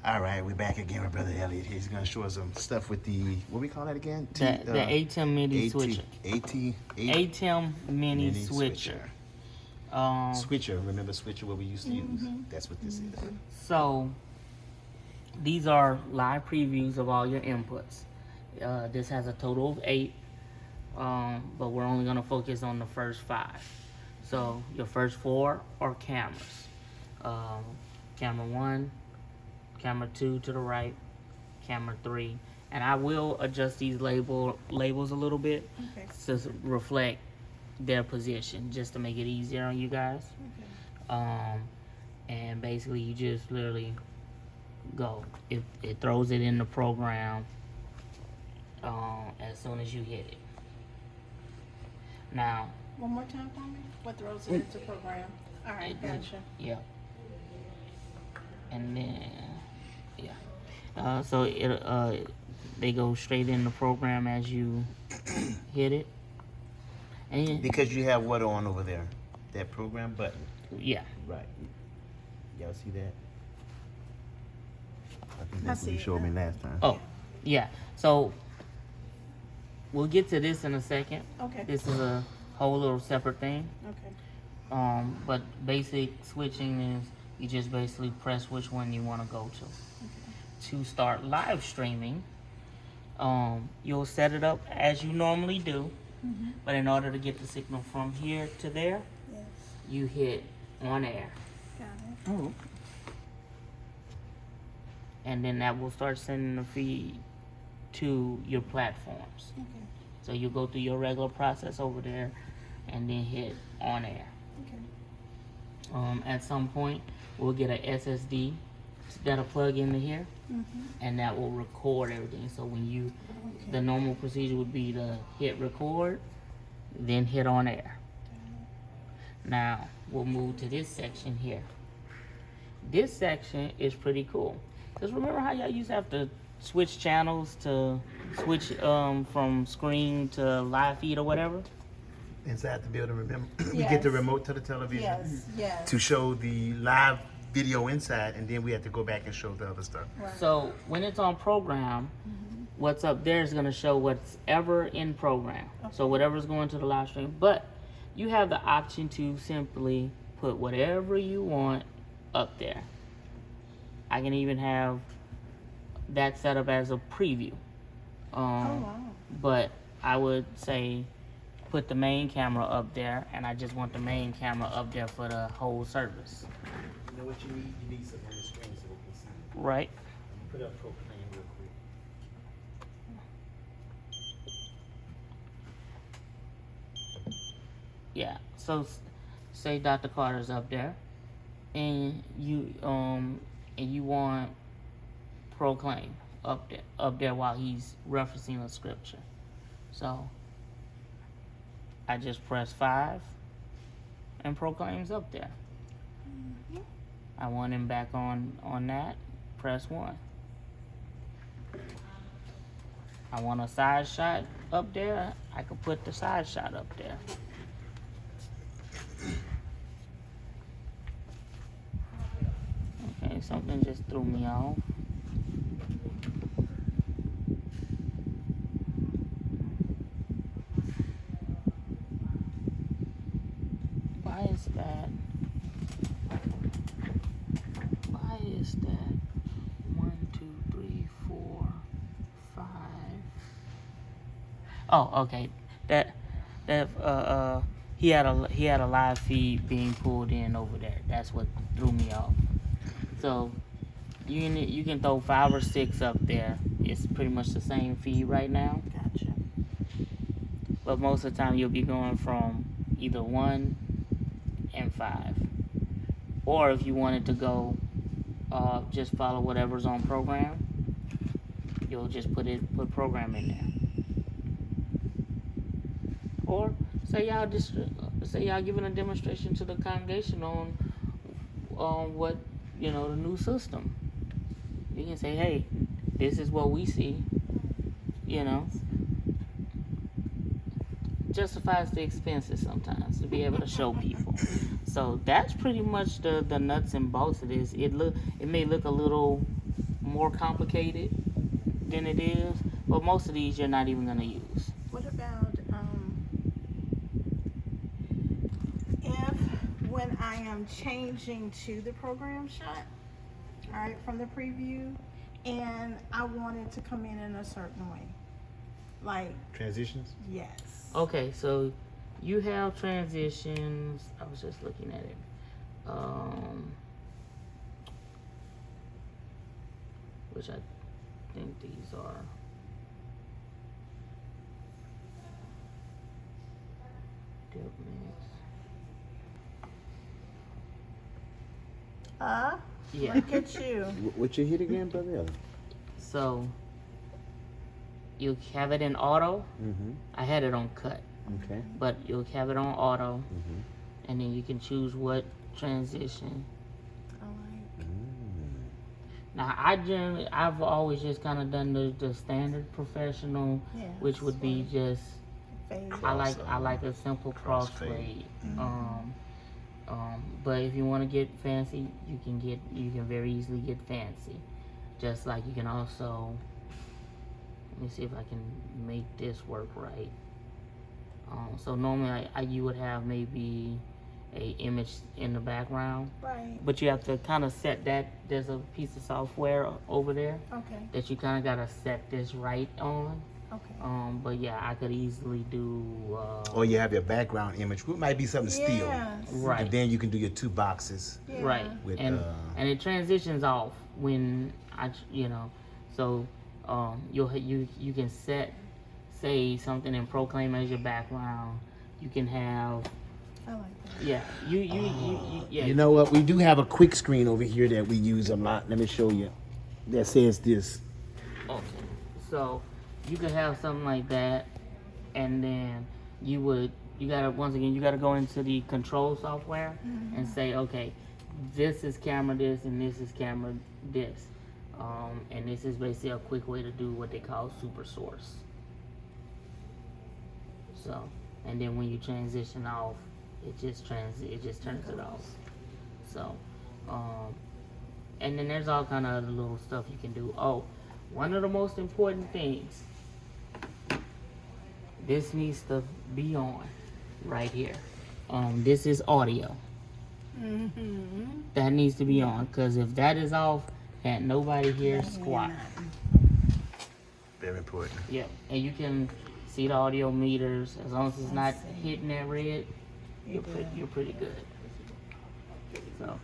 All right, we're back again with Brother Elliot. He's going to show us some stuff with the, what we call that again? The ATEM Mini Switcher. ATEM Mini Switcher. Switcher, remember Switcher, what we used to use? That's what this is. So, these are live previews of all your inputs. This has a total of 8, but we're only going to focus on the first 5. So, your first 4 are cameras. Camera 1, camera 2 to the right, camera 3. And I will adjust these labels a little bit to reflect their position, just to make it easier on you guys. And basically you just literally go. It throws it in the program as soon as you hit it. Now, one more time for me. What throws it into program? All right, gotcha. Yeah. And then, so they go straight in the program as you hit it. And because you have what on over there? That program button? Yeah. Right. Y'all see that? I think that's I what you see showed it. me last time. Oh, yeah. So we'll get to this in a second. Okay. This is a whole little separate thing. Okay. But basic switching is you just basically press which one you want to go to. To start live streaming, you'll set it up as you normally do. But in order to get the signal from here to there, Yes. you hit on air. Got it. Oh. And then that will start sending the feed to your platforms. Okay. So you go through your regular process over there and then hit on air. Okay. At some point, we'll get a SSD that'll plug into here, and that will record everything. So when you, the normal procedure would be to hit record, then hit on air. Now, we'll move to this section here. This section is pretty cool. Because remember how y'all used to have to switch channels to switch from screen to live feed or whatever? Inside to be able to remember, we get the Yes. remote to the television Yes. Yes. to show the live video inside, and then we have to go back and show the other stuff. Right. So when it's on program, what's up there is going to show what's ever in program. So whatever's going to the live stream. But you have the option to simply put whatever you want up there. I can even have that set up as a preview. Oh wow. But I would say put the main camera up there, and I just want the main camera up there for the whole service. You know what you need? You need something on the screen so we can see. Right? Put up Proclaim real quick. Yeah. So say Dr. Carter's up there, and you want Proclaim up there while he's referencing a scripture. So I just press 5 and Proclaim's up there. I want him back on that, press 1. I want a side shot up there, I could put the side shot up there. Okay, something just threw me off. Why is that? Why is that? 1, 2, 3, 4, 5. Oh, okay. He had a live feed being pulled in over there. That's what threw me off. So you can throw 5 or 6 up there. It's pretty much the same feed right now. Gotcha. But most of the time you'll be going from either 1 and 5. Or if you wanted to go just follow whatever's on program, you'll just put program in there. Or say y'all giving a demonstration to the congregation on what, the new system. You can say, hey, this is what we see, justifies the expenses sometimes to be able to show people. So that's pretty much the nuts and bolts of this. It may look a little more complicated than it is, but most of these you're not even gonna use. What about if when I am changing to the program shot, all right, from the preview, and I want it to come in a certain way, like Transitions? yes. Okay, so you have transitions. I was just looking at it. Which I think these are. Dip mix. Yeah. Look at you. What you hit again, brother Elliot? So you have it in auto. Mm-hmm. I had it on cut, Okay. but you'll have it on auto, Mm-hmm. and then you can choose what transition. I like. Now I've always just kind of done the standard professional, Yeah. which would be just Fade. I like a simple cross fade. But if you want to get fancy, you can very easily get fancy. Just like you can also, let me see if I can make this work right. So normally you would have maybe a image in the background, Right. but you have to kind of set that. There's a piece of software over there Okay. that you kind of gotta set this right on. Okay. But yeah, I could easily do. Or you have your background image, which might be something still. Yes. Right. And then you can do your two boxes. Yeah. Right, With, and it transitions off when so you can say something and proclaim as your background. You can have I like that. yeah you yeah You know what? We do have a quick screen over here that we use a lot. Let me show you. That says this. okay. So you could have something like that, and then you gotta go into the control software and say, okay, this is camera this and this is camera this. And this is basically a quick way to do what they call super source. So, and then when you transition off, it just turns it off. So, and then there's all kind of other little stuff you can do. Oh, one of the most important things, this needs to be on right here. This is audio. That needs to be on, because if that is off, can't nobody hear squat. Very important. Yep, and you can see the audio meters. As long as it's not hitting that red, you're pretty good. So